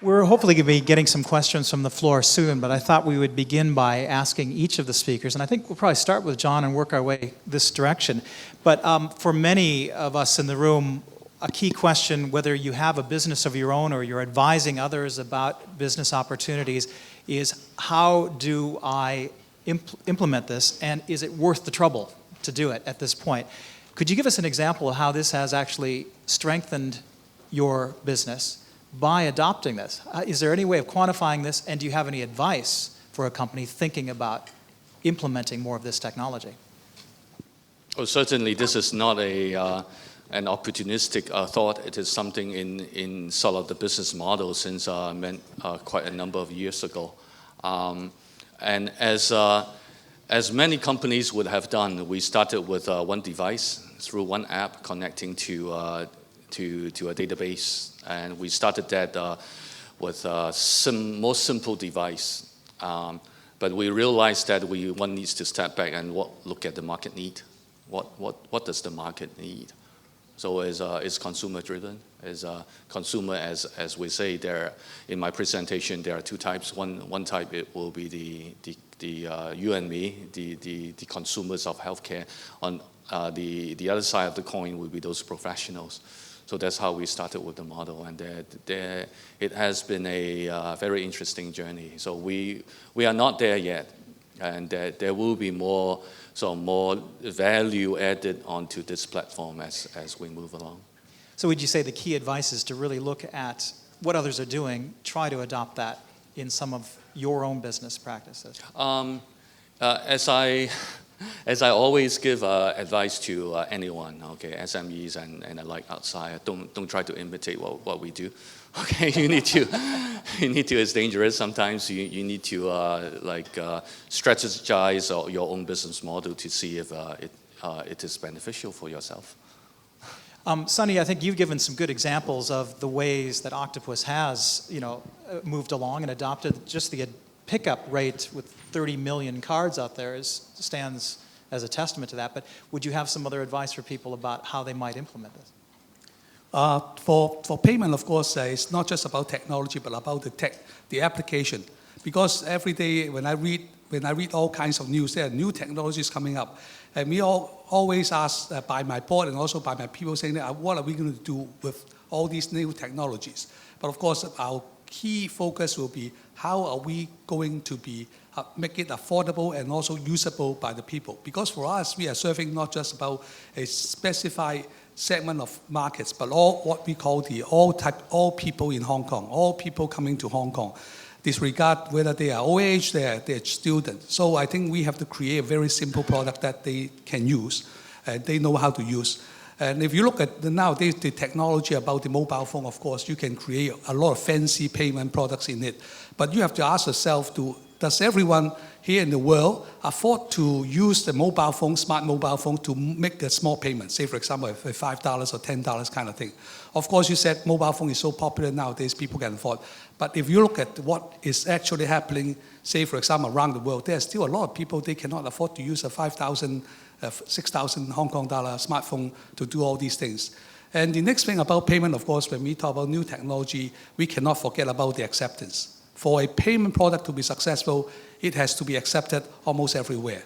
We're hopefully going to be getting some questions from the floor soon, but I thought we would begin by asking each of the speakers, and I think we'll probably start with John and work our way this direction. But for many of us in the room, a key question, whether you have a business of your own or you're advising others about business opportunities, is how do I implement this, and is it worth the trouble to do it at this point? Could you give us an example of how this has actually strengthened your business by adopting this? Is there any way of quantifying this, and do you have any advice for a company thinking about implementing more of this technology? Oh, certainly this is not an opportunistic thought. It is something in sort of the business model since quite a number of years ago. And as many companies would have done, we started with one device through one app connecting to a database. And we started that with a more simple device. But we realized that one needs to step back and look at the market need. What does the market need? So it's consumer driven. As consumer, as we say there in my presentation, there are two types. One type, it will be the you and me, the consumers of healthcare. On the other side of the coin will be those professionals. So that's how we started with the model, and it has been a very interesting journey. So we are not there yet, and there will be more value added onto this platform as we move along. So would you say the key advice is to really look at what others are doing, try to adopt that in some of your own business practices? As I always give advice to anyone, okay, SMEs and the like outside, don't try to imitate what we do. Okay, you need to, it's dangerous sometimes. You need to strategize your own business model to see if it is beneficial for yourself. Sunny, I think you've given some good examples of the ways that Octopus has, moved along and adopted. Just the pickup rate with 30 million cards out there stands as a testament to that. But would you have some other advice for people about how they might implement this? For payment, of course, it's not just about technology, but about the application. Because every day when I read all kinds of news, there are new technologies coming up. And we always ask by my board and also by my people saying, what are we going to do with all these new technologies? But of course, our key focus will be how are we going to make it affordable and also usable by the people. Because for us, we are serving not just about a specified segment of markets, but what we call all people in Hong Kong, all people coming to Hong Kong. Disregard whether they are OH, they're students. So I think we have to create a very simple product that they can use, and they know how to use. And if you look at nowadays, the technology about the mobile phone, of course, you can create a lot of fancy payment products in it. But you have to ask yourself, does everyone here in the world afford to use the mobile phone, smart mobile phone, to make a small payment? Say, for example, $5 or $10 kind of thing. Of course, you said mobile phone is so popular nowadays, people can afford. But if you look at what is actually happening, say, for example, around the world, there's still a lot of people, they cannot afford to use a 5,000, 6,000 Hong Kong dollar smartphone to do all these things. And the next thing about payment, of course, when we talk about new technology, we cannot forget about the acceptance. For a payment product to be successful, it has to be accepted almost everywhere.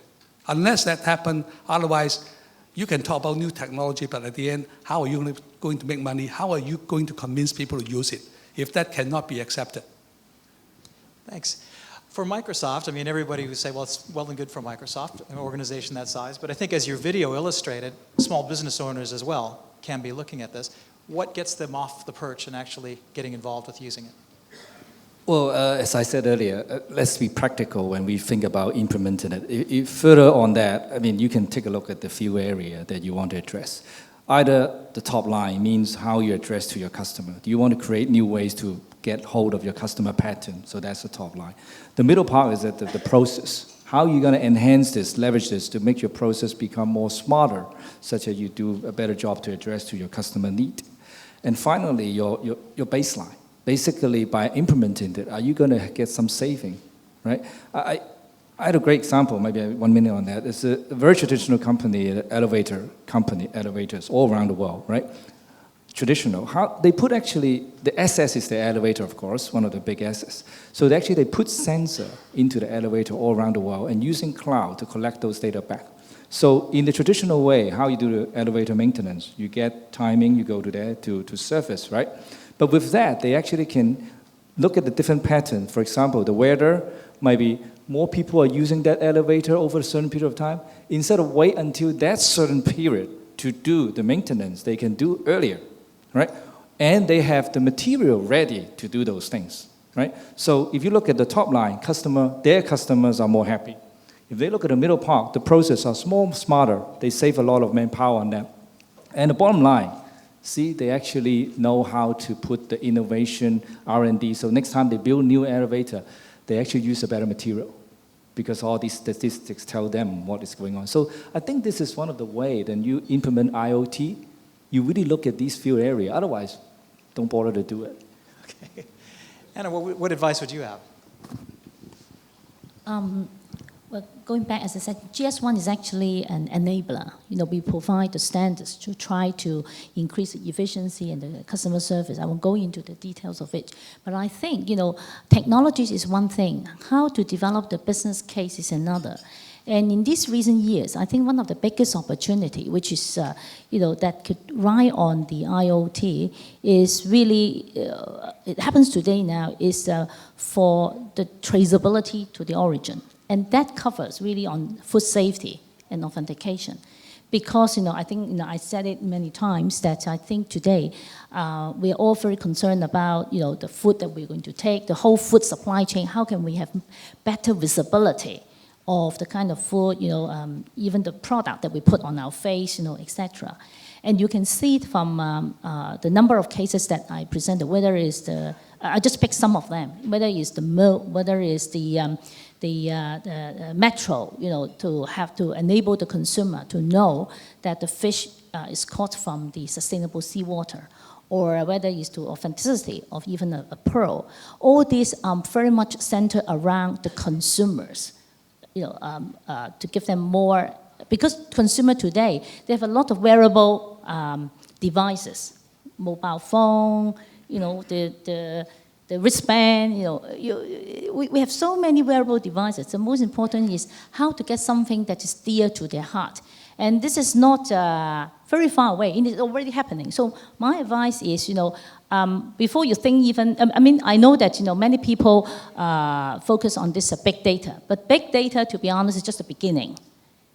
Unless that happens, otherwise, you can talk about new technology, but at the end, how are you going to make money? How are you going to convince people to use it if that cannot be accepted? Thanks. For Microsoft, I mean, everybody would say, well, it's well and good for Microsoft, an organization that size. But I think as your video illustrated, small business owners as well can be looking at this. What gets them off the perch and actually getting involved with using it? Well, as I said earlier, let's be practical when we think about implementing it. If further on that, I mean, you can take a look at the few areas that you want to address. Either the top line means how you address to your customer. Do you want to create new ways to get hold of your customer pattern? So that's the top line. The middle part is that the process. How are you going to enhance this, leverage this to make your process become more smarter, such that you do a better job to address to your customer need? And finally, your baseline. Basically, by implementing it, are you going to get some saving, right? I had a great example, maybe 1 minute on that. It's a very traditional company, elevators all around the world, right? traditional. How they put actually, the SS is the elevator, of course, one of the big S's. So they put sensor into the elevator all around the world and using cloud to collect those data back. So in the traditional way, how you do the elevator maintenance, you get timing, you go to there to service, right? But with that, they actually can look at the different patterns. For example, the weather, maybe more people are using that elevator over a certain period of time. Instead of wait until that certain period to do the maintenance, they can do earlier, right? And they have the material ready to do those things, right? So if you look at the top line, their customers are more happy. If they look at the middle part, the process are smarter. They save a lot of manpower on that. And the bottom line, see, they actually know how to put the innovation, R&D. So next time they build new elevator, they actually use a better material because all these statistics tell them what is going on. So I think this is one of the ways that you implement IoT, you really look at these few areas. Otherwise, don't bother to do it. Okay. Anna, what advice would you have? Well, going back, as I said, GS1 is actually an enabler. We provide the standards to try to increase the efficiency and the customer service. I won't go into the details of it. But I think, technology is one thing. How to develop the business case is another. And in these recent years, I think one of the biggest opportunity, which is, that could ride on the IoT, is really, it happens today now, is for the traceability to the origin. And that covers really on food safety and authentication. Because, I think, I said it many times that I think today we are all very concerned about, the food that we're going to take, the whole food supply chain. How can we have better visibility of the kind of food, even the product that we put on our face, etc. And you can see it from the number of cases that I presented, whether it's I just picked some of them, whether it's the milk, whether it's the metro, to enable the consumer to know that the fish is caught from the sustainable seawater, or whether it's to authenticity of even a pearl. All these are very much centered around the consumers, to give them more, because consumer today, they have a lot of wearable devices, mobile phone, the wristband, we have so many wearable devices. The most important is how to get something that is dear to their heart. And this is not very far away, and it's already happening. So my advice is, before you think even, I know that, many people focus on this big data, but big data, to be honest, is just the beginning.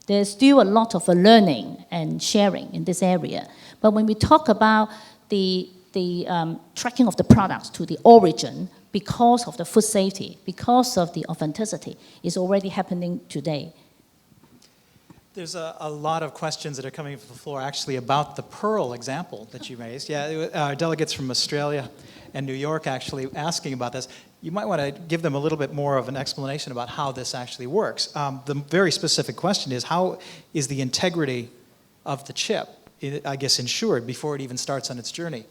There's still a lot of learning and sharing in this area. But when we talk about the tracking of the products to the origin, because of the food safety, because of the authenticity, is already happening today. There's a lot of questions that are coming from the floor actually about the pearl example that you raised. Yeah, delegates from Australia and New York actually asking about this. You might want to give them a little bit more of an explanation about how this actually works. The very specific question is, how is the integrity of the chip, I guess, ensured before it even starts on its journey?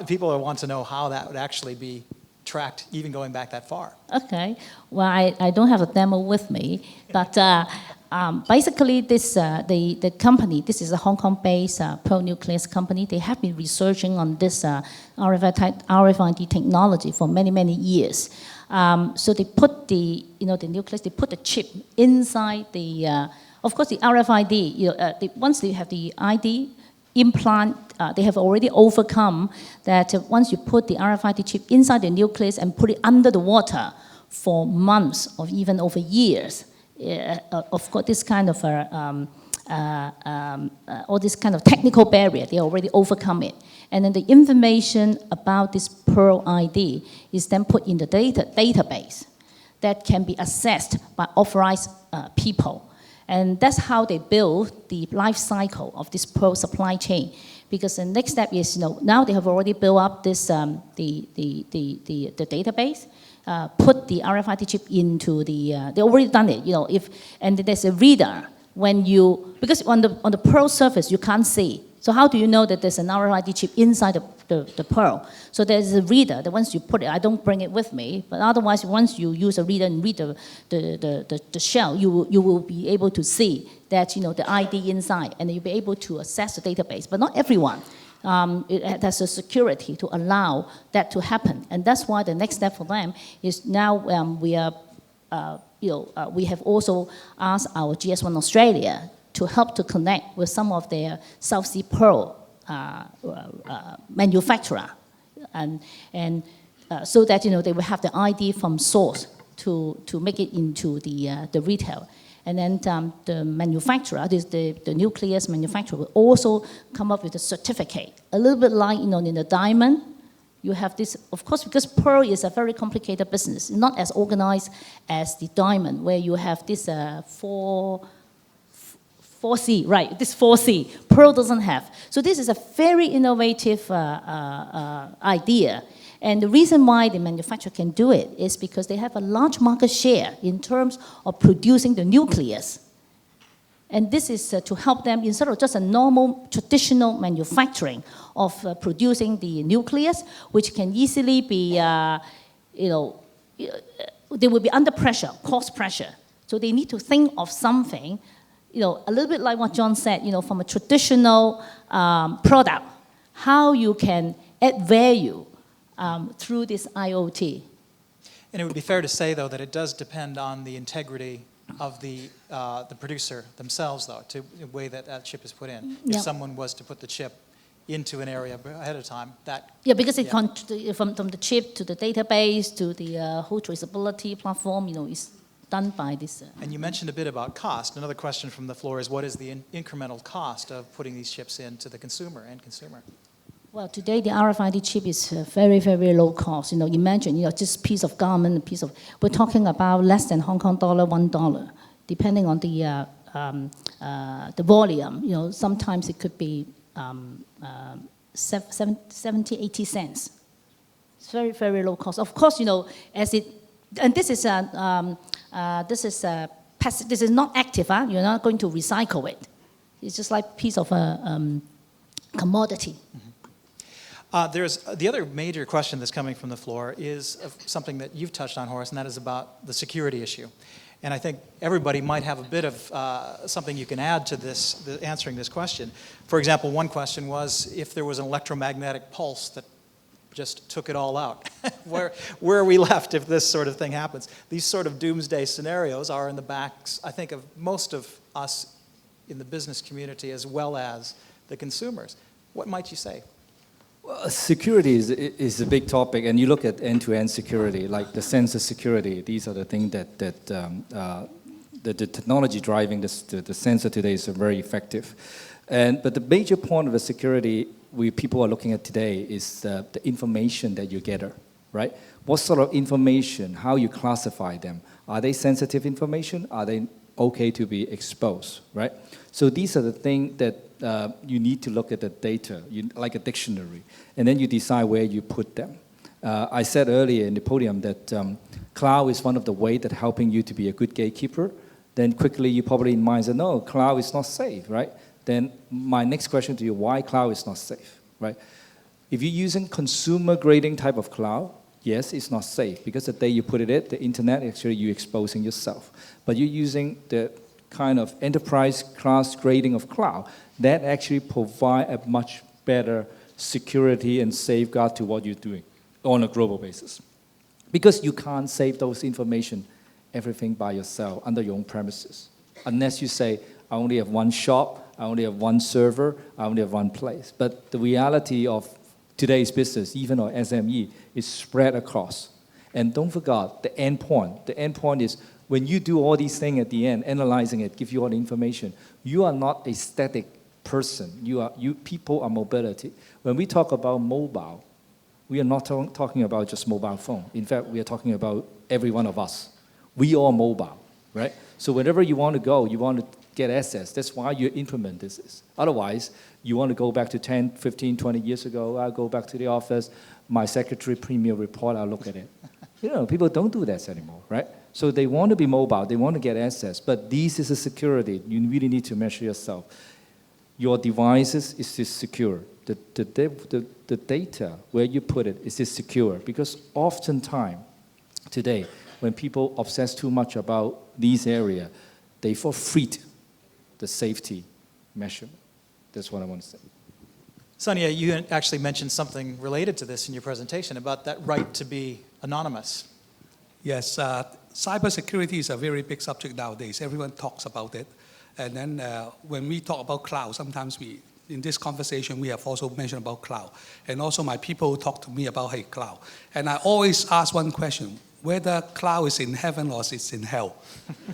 People want to know how that would actually be tracked, even going back that far. Okay. Well, I don't have a demo with me, but basically the company, this is a Hong Kong-based pearl nucleus company. They have been researching on this RFID technology for many, many years. So they put the nucleus, they put the chip inside the, of course, the RFID, once they have the ID implant, they have already overcome that once you put the RFID chip inside the nucleus and put it under the water for months or even over years, of course, this kind of all this kind of technical barrier, they already overcome it. And then the information about this Pearl ID is then put in the database that can be accessed by authorized people. And that's how they build the life cycle of this Pearl supply chain. Because the next step is, now they have already built up this the database, put the RFID chip into the. They already done it, and there's a reader when you, because on the Pearl surface you can't see. So how do you know that there's an RFID chip inside the Pearl? So there's a reader that once you put it, I don't bring it with me, but otherwise once you use a reader and read the shell, you will be able to see that the ID inside, and you'll be able to access the database. But not everyone. it has a security to allow that to happen. And that's why the next step for them is now we have also asked our GS1 Australia to help to connect with some of their South Sea Pearl manufacturer, and so that they will have the ID from source to make it into the retail. And then the manufacturer, the nucleus manufacturer, will also come up with a certificate. A little bit like in the diamond, you have this, of course, because pearl is a very complicated business, not as organized as the diamond, where you have this 4C, right? This 4C, pearl doesn't have. So this is a very innovative idea. And the reason why the manufacturer can do it is because they have a large market share in terms of producing the nucleus. And this is to help them, instead of just a normal, traditional manufacturing of producing the nucleus, which can easily be, they will be under pressure, cost pressure. So they need to think of something, a little bit like what John said, from a traditional product, how you can add value through this IoT. And it would be fair to say, though, that it does depend on the integrity of the producer themselves, though, to the way that chip is put in. If someone was to put the chip into an area ahead of time, that... Yeah, because it from the chip to the database to the whole traceability platform, is done by this. And you mentioned a bit about cost. Another question from the floor is, what is the incremental cost of putting these chips into the end consumer? Well, today the RFID chip is very, very low cost. Imagine, just piece of garment, we're talking about less than Hong Kong dollar, $1, depending on the volume. Sometimes it could be 70, 80 cents. It's very, very low cost. Of course, as it, and this is not active. You're not going to recycle it. It's just like a piece of a commodity. Mm-hmm. There's the other major question that's coming from the floor is something that you've touched on, Horace, and that is about the security issue. And I think everybody might have a bit of something you can add to this, answering this question. For example, one question was if there was an electromagnetic pulse that just took it all out. Where are we left if this sort of thing happens? These sort of doomsday scenarios are in the backs, I think, of most of us in the business community as well as the consumers. What might you say? Well, security is a big topic, and you look at end-to-end security, like the sensor security. These are the things that the technology driving the sensor today is very effective. But the major point of the security people are looking at today is the information that you gather, right? What sort of information, how you classify them. Are they sensitive information? Are they okay to be exposed, right? So these are the things that you need to look at the data, like a dictionary, and then you decide where you put them. I said earlier in the podium that cloud is one of the ways that helping you to be a good gatekeeper. Then quickly you probably in mind say, no, cloud is not safe, right? Then my next question to you, why cloud is not safe, right? If you're using consumer grading type of cloud, yes, it's not safe because the day you put it in the internet, actually you're exposing yourself. But you're using the kind of enterprise class grading of cloud, that actually provide a much better security and safeguard to what you're doing on a global basis. Because you can't save those information, everything by yourself under your own premises. Unless you say, I only have one shop, I only have one server, I only have one place. But the reality of today's business, even our SME, is spread across. And don't forget the endpoint. The endpoint is when you do all these things at the end, analyzing it, give you all the information, you are not a static person. People are mobility. When we talk about mobile, we are not talking about just mobile phone. In fact, we are talking about every one of us. We are mobile, right? So whenever you want to go, you want to get access. That's why you implement this. Otherwise, you want to go back to 10, 15, 20 years ago, I'll go back to the office, my secretary premier report, I'll look at it. People don't do that anymore, right? So they want to be mobile, they want to get access, but this is a security. You really need to measure yourself. Your devices, is this secure? The data, where you put it, is this secure? Because oftentimes, today, when people obsess too much about these areas, they forfeit the safety measurement. That's what I want to say. Sonia, you actually mentioned something related to this in your presentation about that right to be anonymous. Yes, cybersecurity is a very big subject nowadays. Everyone talks about it. And then when we talk about cloud, sometimes in this conversation, we have also mentioned about cloud. And also my people talk to me about, hey, cloud. And I always ask one question, whether cloud is in heaven or it's in hell.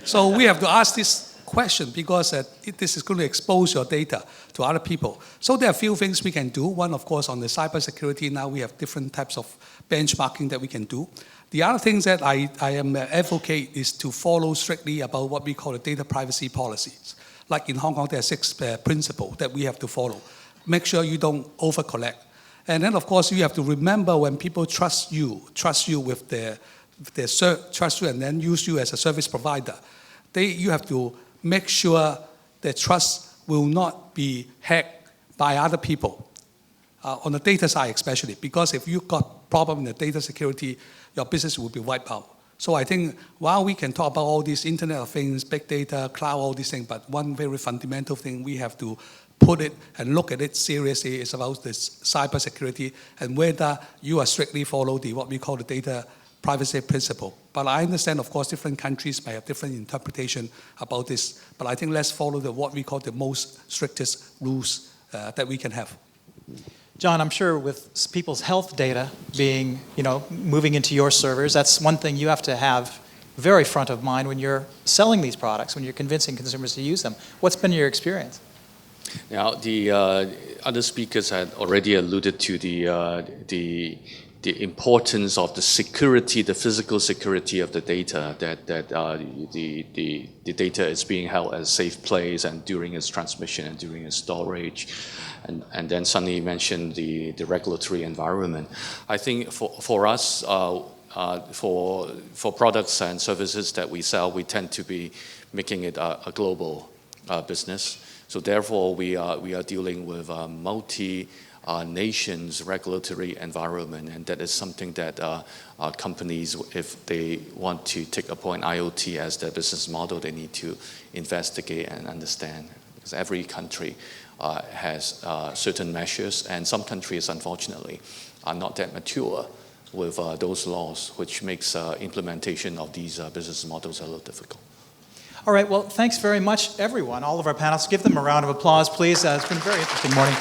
So we have to ask this question because this is going to expose your data to other people. So there are a few things we can do. One, of course, on the cybersecurity, now we have different types of benchmarking that we can do. The other things that I am advocate is to follow strictly about what we call the data privacy policies. Like in Hong Kong, there are 6 principles that we have to follow. Make sure you don't over-collect. And then, of course, you have to remember when people trust you with trust you and then use you as a service provider, you have to make sure the trust will not be hacked by other people, on the data side especially, because if you've got problem in the data security, your business will be wiped out. So I think while we can talk about all these Internet of Things, big data, cloud, all these things, but one very fundamental thing we have to put it and look at it seriously is about this cybersecurity and whether you are strictly follow what we call the data privacy principle. But I understand, of course, different countries may have different interpretation about this. But I think let's follow what we call the most strictest rules that we can have. John, I'm sure with people's health data being, moving into your servers, that's one thing you have to have very front of mind when you're selling these products, when you're convincing consumers to use them. What's been your experience? Now, the other speakers had already alluded to the importance of the security, the physical security of the data, that the data is being held at a safe place and during its transmission and during its storage. And then Sunny mentioned the regulatory environment. I think for us, for products and services that we sell, we tend to be making it a global business. So therefore, we are dealing with nations' regulatory environment, and that is something that companies, if they want to take upon IoT as their business model, they need to investigate and understand, because every country has certain measures, and some countries, unfortunately, are not that mature with those laws, which makes implementation of these business models a little difficult. All right, well, thanks very much, everyone, all of our panelists. Give them a round of applause, please. It's been a very interesting morning.